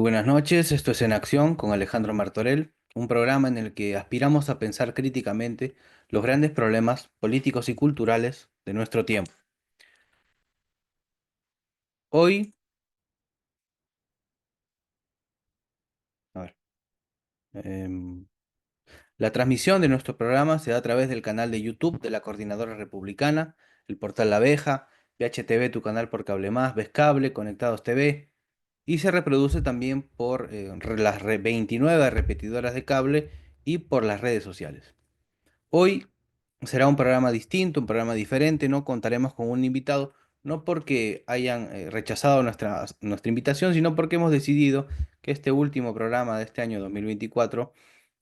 Muy buenas noches, esto es En Acción con Alejandro Martorell, un programa en el que aspiramos a pensar críticamente los grandes problemas políticos y culturales de nuestro tiempo. Hoy, a ver, em, la transmisión de nuestro programa se da a través del canal de YouTube de la Coordinadora Republicana, el portal La Abeja, VHTV, tu canal por Cable Más, Ves Cable, Conectados TV, y se reproduce también por 29 repetidoras de cable y por las redes sociales. Hoy será un programa distinto, un programa diferente, no contaremos con un invitado, no porque hayan rechazado nuestra invitación, sino porque hemos decidido que este último programa de este año 2024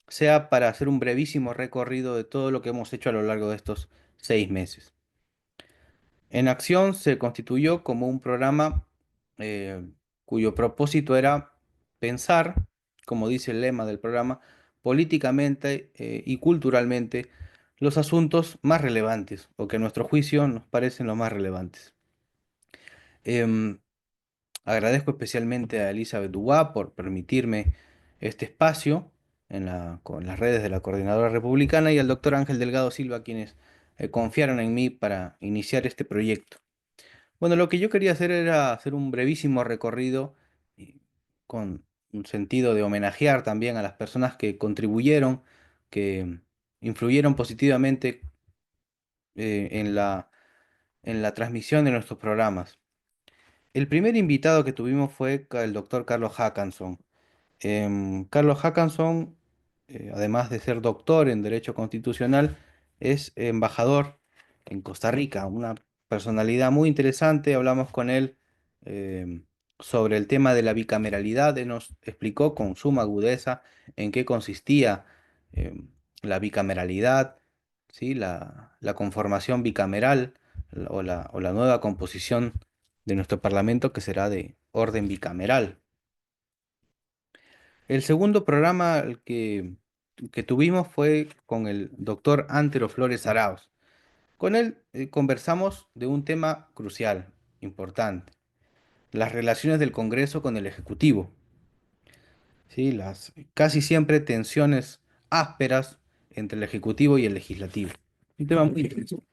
sea para hacer un brevísimo recorrido de todo lo que hemos hecho a lo largo de estos 6 meses. En Acción se constituyó como un programa eh, cuyo propósito era pensar, como dice el lema del programa, políticamente y culturalmente los asuntos más relevantes, o que a nuestro juicio nos parecen los más relevantes. Em, Agradezco especialmente a Elizabeth Dubois por permitirme este espacio con las redes de la Coordinadora Republicana y al doctor Ángel Delgado Silva, quienes confiaron en mí para iniciar este proyecto. Bueno, lo que yo quería hacer era hacer un brevísimo recorrido con un sentido de homenajear también a las personas que contribuyeron, que influyeron positivamente en la transmisión de nuestros programas. El primer invitado que tuvimos fue el doctor Carlos Hackanson. Carlos Hackanson, además de ser doctor en Derecho Constitucional, es embajador en Costa Rica, una personalidad muy interesante. Hablamos con él sobre el tema de la bicameralidad. Él nos explicó con suma agudeza en qué consistía la bicameralidad, ¿sí? La conformación bicameral o la nueva composición de nuestro Parlamento que será de orden bicameral. El segundo programa que tuvimos fue con el doctor Antero Flores Arauz. Con él conversamos de un tema crucial, importante, las relaciones del Congreso con el Ejecutivo, ¿sí? Las casi siempre tensiones ásperas entre el Ejecutivo y el Legislativo. Un tema muy interesante.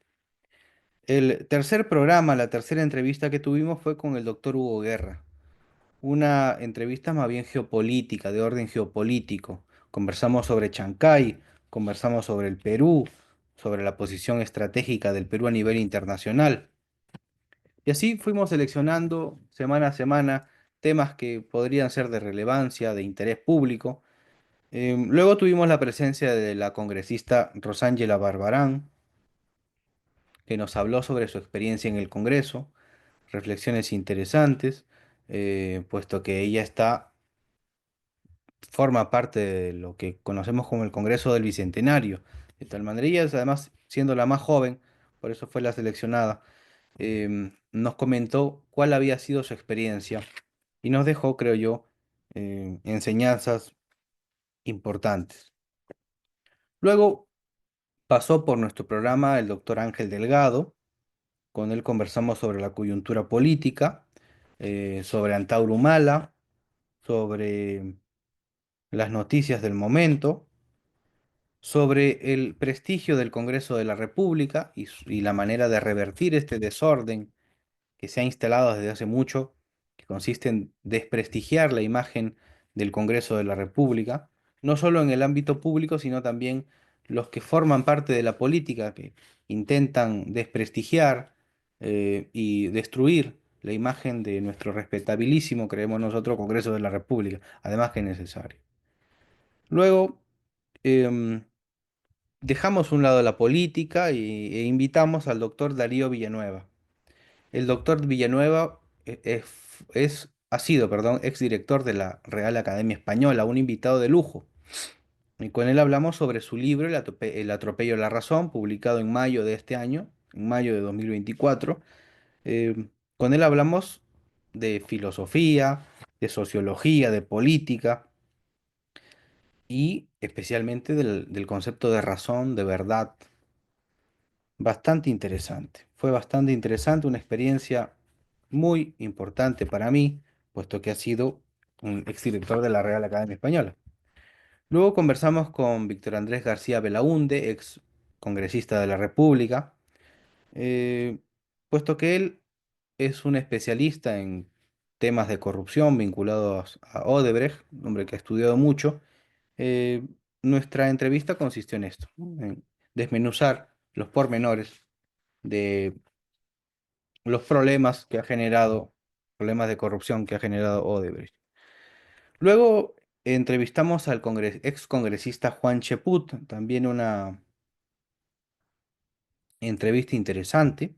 El tercer programa, la tercera entrevista que tuvimos fue con el doctor Hugo Guerra. Una entrevista más bien geopolítica, de orden geopolítico. Conversamos sobre Chancay, conversamos sobre el Perú, sobre la posición estratégica del Perú a nivel internacional. Y así fuimos seleccionando semana a semana temas que podrían ser de relevancia, de interés público. Luego tuvimos la presencia de la congresista Rosángela Barbarán, que nos habló sobre su experiencia en el Congreso, reflexiones interesantes, puesto que ella forma parte de lo que conocemos como el Congreso del Bicentenario. De tal manera, ella, además, siendo la más joven, por eso fue la seleccionada, nos comentó cuál había sido su experiencia y nos dejó, creo yo, enseñanzas importantes. Luego pasó por nuestro programa el doctor Ángel Delgado. Con él conversamos sobre la coyuntura política, sobre Antauro Humala, sobre las noticias del momento, sobre el prestigio del Congreso de la República y la manera de revertir este desorden que se ha instalado desde hace mucho, que consiste en desprestigiar la imagen del Congreso de la República, no solo en el ámbito público, sino también los que forman parte de la política, que intentan desprestigiar y destruir la imagen de nuestro respetabilísimo, creemos nosotros, Congreso de la República, además que es necesario. Luego, em, dejamos a un lado la política e invitamos al doctor Darío Villanueva. El doctor Villanueva ha sido, perdón, exdirector de la Real Academia Española, un invitado de lujo. Y con él hablamos sobre su libro El atropello a la razón, publicado en mayo de este año, en mayo de 2024. Con él hablamos de filosofía, de sociología, de política y especialmente del concepto de razón, de verdad. Bastante interesante. Fue bastante interesante, una experiencia muy importante para mí, puesto que ha sido un exdirector de la Real Academia Española. Luego conversamos con Víctor Andrés García Belaúnde, ex congresista de la República, eh, puesto que él es un especialista en temas de corrupción vinculados a Odebrecht, un hombre que ha estudiado mucho. eh, Nuestra entrevista consistió en esto, ¿no? En desmenuzar los pormenores de los problemas que ha generado, problemas de corrupción que ha generado Odebrecht. Luego entrevistamos al ex congresista Juan Cheput, también una entrevista interesante.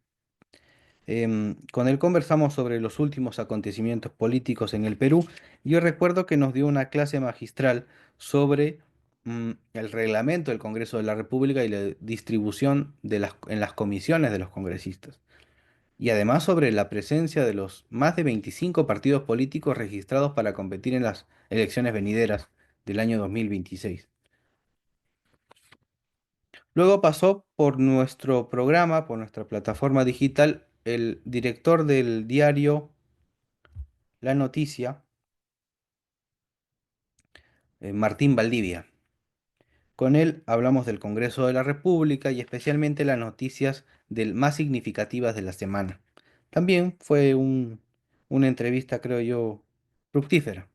Con él conversamos sobre los últimos acontecimientos políticos en el Perú. Yo recuerdo que nos dio una clase magistral sobre el reglamento del Congreso de la República y la distribución en las comisiones de los congresistas. Y además sobre la presencia de los más de 25 partidos políticos registrados para competir en las elecciones venideras del año 2026. Luego pasó por nuestro programa, por nuestra plataforma digital, el director del diario La Noticia, Martín Valdivia. Con él hablamos del Congreso de la República y especialmente las noticias más significativas de la semana. También fue una entrevista, creo yo, fructífera.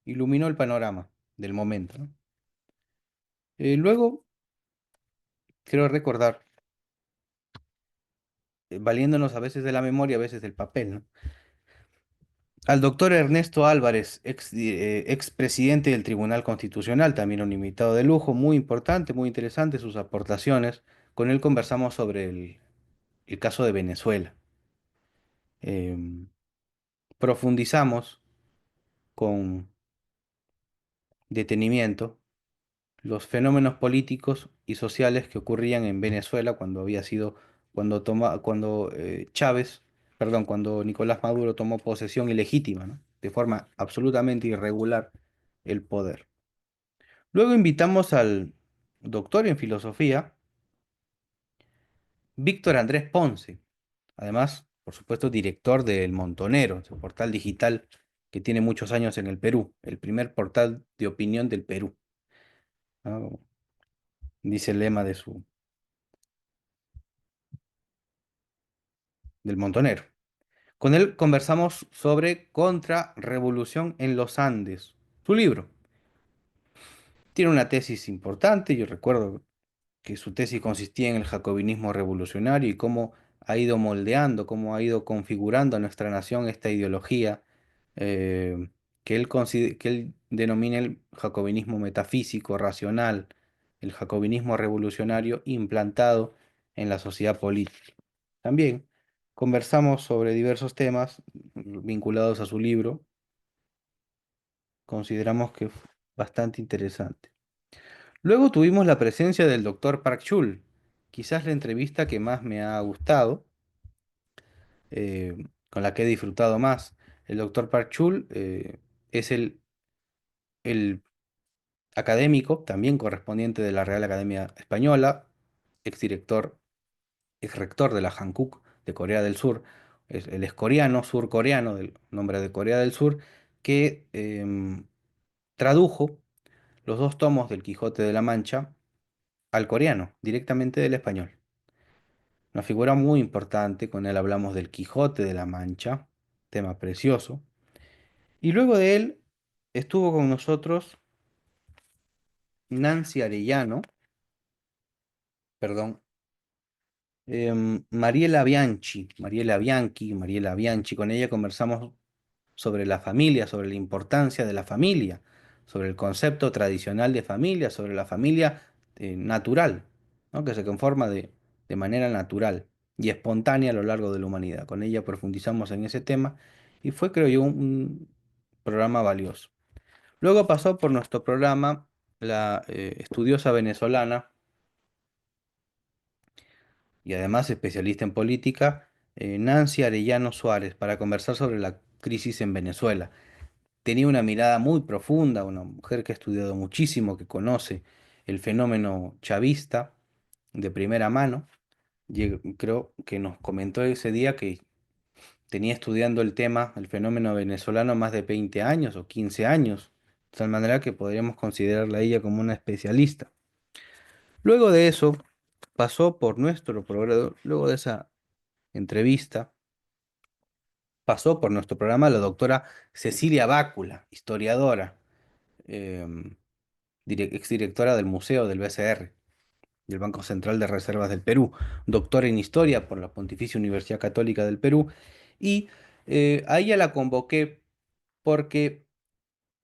Iluminó el panorama del momento, ¿no? Luego, quiero recordar, valiéndonos a veces de la memoria, a veces del papel, ¿no? Al doctor Ernesto Álvarez, ex presidente del Tribunal Constitucional, también un invitado de lujo, muy importante, muy interesante sus aportaciones. Con él conversamos sobre el caso de Venezuela. Em, Profundizamos con detenimiento los fenómenos políticos y sociales que ocurrían en Venezuela cuando había sido, cuando Chávez, perdón, cuando Nicolás Maduro tomó posesión ilegítima, ¿no? De forma absolutamente irregular el poder. Luego invitamos al doctor en filosofía, Víctor Andrés Ponce, además, por supuesto, director del Montonero, su portal digital que tiene muchos años en el Perú, el primer portal de opinión del Perú, ¿no? Dice el lema del Montonero. Con él conversamos sobre Contrarrevolución en los Andes, su libro. Tiene una tesis importante, yo recuerdo que su tesis consistía en el jacobinismo revolucionario y cómo ha ido moldeando, cómo ha ido configurando a nuestra nación esta ideología que él denomina el jacobinismo metafísico, racional, el jacobinismo revolucionario implantado en la sociedad política. También conversamos sobre diversos temas vinculados a su libro, consideramos que fue bastante interesante. Luego tuvimos la presencia del doctor Park Chul, quizás la entrevista que más me ha gustado, eh, con la que he disfrutado más. El doctor Park Chul es el académico, también correspondiente de la Real Academia Española, exdirector, exrector de la Hankook de Corea del Sur. Él es coreano, surcoreano, del nombre de Corea del Sur, que tradujo los dos tomos del Quijote de la Mancha al coreano, directamente del español. Una figura muy importante, con él hablamos del Quijote de la Mancha, tema precioso. Y luego de él estuvo con nosotros Nancy Arellano, perdón, Mariela Bianchi, con ella conversamos sobre la familia, sobre la importancia de la familia, sobre el concepto tradicional de familia, sobre la familia natural, ¿no? Que se conforma de manera natural y espontánea a lo largo de la humanidad. Con ella profundizamos en ese tema y fue, creo yo, un programa valioso. Luego pasó por nuestro programa la estudiosa venezolana y además especialista en política, Nancy Arellano Suárez, para conversar sobre la crisis en Venezuela. Tenía una mirada muy profunda, una mujer que ha estudiado muchísimo, que conoce el fenómeno chavista de primera mano. Creo que nos comentó ese día que tenía estudiando el tema, el fenómeno venezolano, más de 20 años o 15 años, de tal manera que podríamos considerarla a ella como una especialista. Luego de eso, pasó por nuestro programa, luego de esa entrevista, pasó por nuestro programa la doctora Cecilia Bácula, historiadora, em, exdirectora del Museo del BCR, del Banco Central de Reservas del Perú, doctora en historia por la Pontificia Universidad Católica del Perú, y a ella la convoqué porque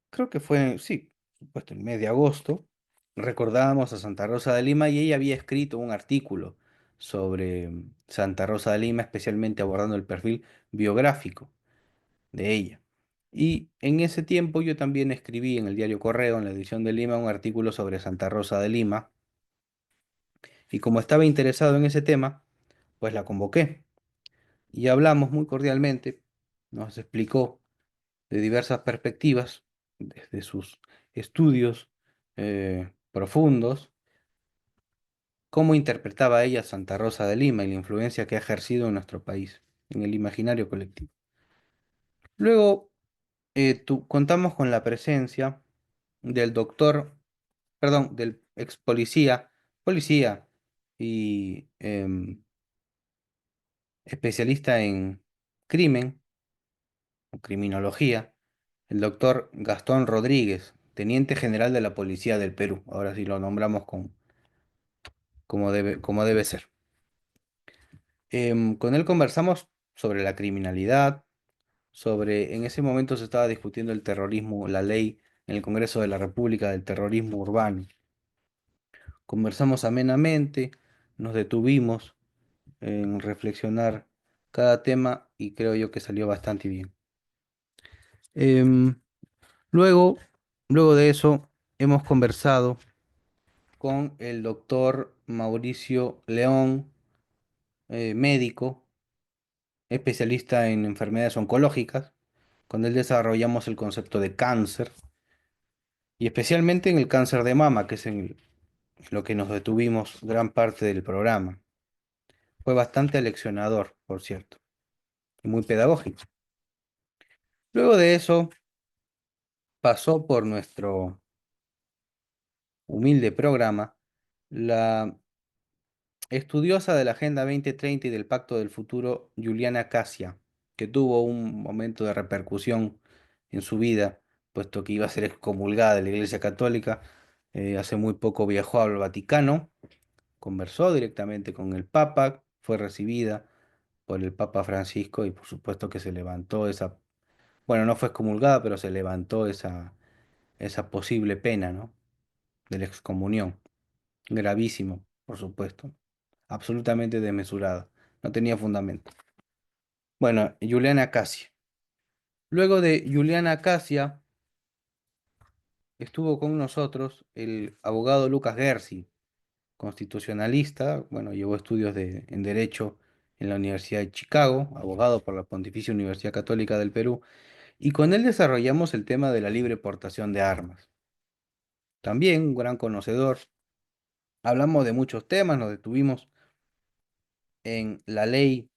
creo que fue, sí, supuesto, el mes de agosto, recordábamos a Santa Rosa de Lima y ella había escrito un artículo sobre Santa Rosa de Lima, especialmente abordando el perfil biográfico de ella. Y en ese tiempo yo también escribí en el diario Correo, en la edición de Lima, un artículo sobre Santa Rosa de Lima, y como estaba interesado en ese tema, pues la convoqué y hablamos muy cordialmente, nos explicó de diversas perspectivas, desde sus estudios profundos, cómo interpretaba ella Santa Rosa de Lima y la influencia que ha ejercido en nuestro país, en el imaginario colectivo. Luego contamos con la presencia del doctor, perdón, del ex policía y especialista en crimen o criminología, el doctor Gastón Rodríguez, teniente general de la Policía del Perú. Ahora sí lo nombramos como debe ser. Con él conversamos sobre la criminalidad, en ese momento se estaba discutiendo el terrorismo, la ley en el Congreso de la República del terrorismo urbano. Conversamos amenamente, nos detuvimos en reflexionar cada tema y creo yo que salió bastante bien. Em, luego, luego de eso, hemos conversado con el doctor Mauricio León, médico, especialista en enfermedades oncológicas. Con él desarrollamos el concepto de cáncer y especialmente en el cáncer de mama, que es en lo que nos detuvimos gran parte del programa. Fue bastante aleccionador, por cierto, y muy pedagógico. Luego de eso, pasó por nuestro humilde programa la estudiosa de la Agenda 2030 y del Pacto del Futuro, Juliana Casia, que tuvo un momento de repercusión en su vida, puesto que iba a ser excomulgada de la Iglesia Católica. Hace muy poco viajó al Vaticano, conversó directamente con el Papa, fue recibida por el Papa Francisco y por supuesto que se levantó esa, bueno, no fue excomulgada, pero se levantó esa posible pena, ¿no? De la excomunión. Gravísimo, por supuesto. Absolutamente desmesurado. No tenía fundamento. Bueno, Juliana Casia. Luego de Juliana Casia, estuvo con nosotros el abogado Lucas Gersi, constitucionalista. Bueno, llevó estudios en Derecho en la Universidad de Chicago, abogado por la Pontificia Universidad Católica del Perú. Y con él desarrollamos el tema de la libre portación de armas. También un gran conocedor. Hablamos de muchos temas, nos detuvimos en la ley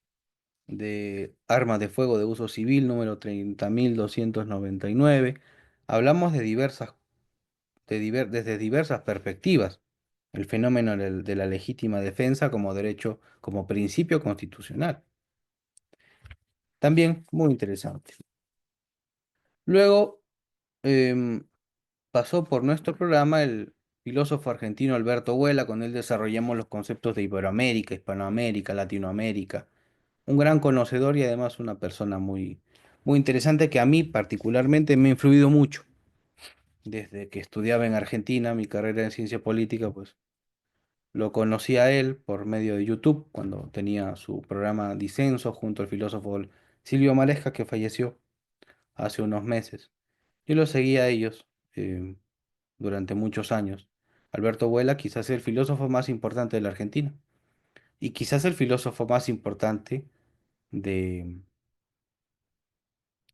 de armas de fuego de uso civil número 30.299. Hablamos desde diversas perspectivas. El fenómeno de la legítima defensa como derecho, como principio constitucional. También muy interesante. Luego em, pasó por nuestro programa el filósofo argentino Alberto Huela. Con él desarrollamos los conceptos de Iberoamérica, Hispanoamérica, Latinoamérica. Un gran conocedor y además una persona muy interesante que a mí particularmente me ha influido mucho. Desde que estudiaba en Argentina, mi carrera en ciencia política, pues lo conocí a él por medio de YouTube, cuando tenía su programa Disenso junto al filósofo Silvio Maresca, que falleció hace unos meses. Yo lo seguía a ellos durante muchos años. Alberto Vuela quizás el filósofo más importante de la Argentina y quizás el filósofo más importante de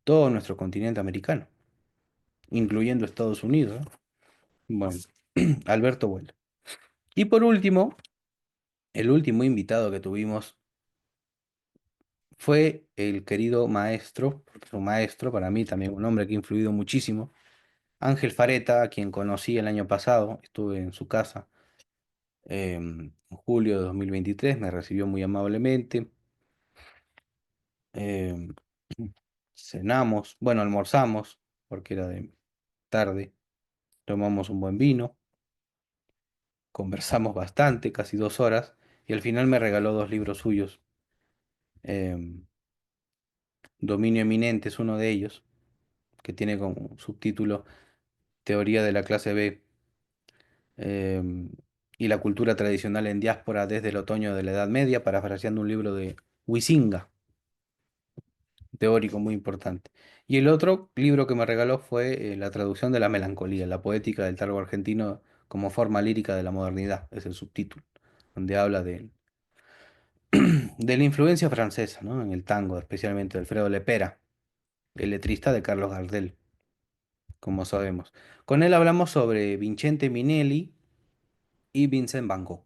todo nuestro continente americano, incluyendo Estados Unidos, ¿no? Bueno, Alberto Vuela. Y por último, el último invitado que tuvimos fue el querido maestro, porque es un maestro, para mí también un hombre que ha influido muchísimo, Ángel Fareta, a quien conocí el año pasado, estuve en su casa en julio de 2023, me recibió muy amablemente. em, Cenamos, bueno, almorzamos, porque era de tarde, tomamos un buen vino, conversamos bastante, casi 2 horas, y al final me regaló dos libros suyos. em, Dominio Eminente es uno de ellos, que tiene como subtítulo Teoría de la clase B, em, y la cultura tradicional en diáspora desde el otoño de la Edad Media, parafraseando un libro de Huizinga, teórico muy importante. Y el otro libro que me regaló fue la traducción de la melancolía, la poética del tango argentino como forma lírica de la modernidad, es el subtítulo, donde habla de la influencia francesa, ¿no? En el tango, especialmente de Alfredo Lepera, el letrista de Carlos Gardel, como sabemos. Con él hablamos sobre Vincente Minelli y Vincent Van Gogh,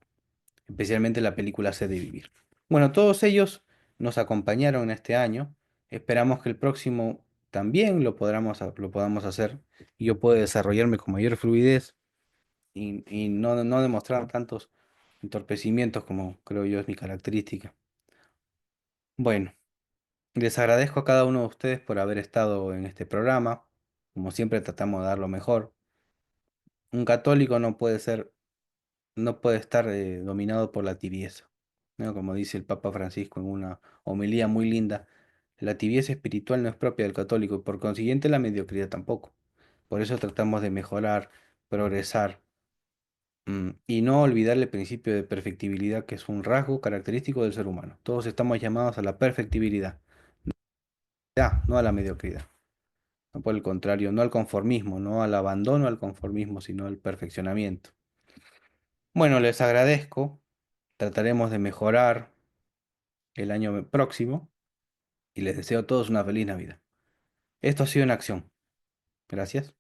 especialmente la película Sé de Vivir. Bueno, todos ellos nos acompañaron este año. Esperamos que el próximo también lo podamos hacer y yo pueda desarrollarme con mayor fluidez y no demostrar tantos entorpecimientos como creo yo es mi característica. Bueno, les agradezco a cada uno de ustedes por haber estado en este programa. Como siempre tratamos de dar lo mejor. Un católico no puede estar dominado por la tibieza, ¿no? Como dice el Papa Francisco en una homilía muy linda, la tibieza espiritual no es propia del católico y por consiguiente la mediocridad tampoco. Por eso tratamos de mejorar, progresar, y no olvidar el principio de perfectibilidad que es un rasgo característico del ser humano. Todos estamos llamados a la perfectibilidad, ya, no a la mediocridad. No por el contrario, no al conformismo, no al abandono al conformismo, sino al perfeccionamiento. Bueno, les agradezco. Trataremos de mejorar el año próximo y les deseo a todos una feliz Navidad. Esto ha sido en acción. Gracias.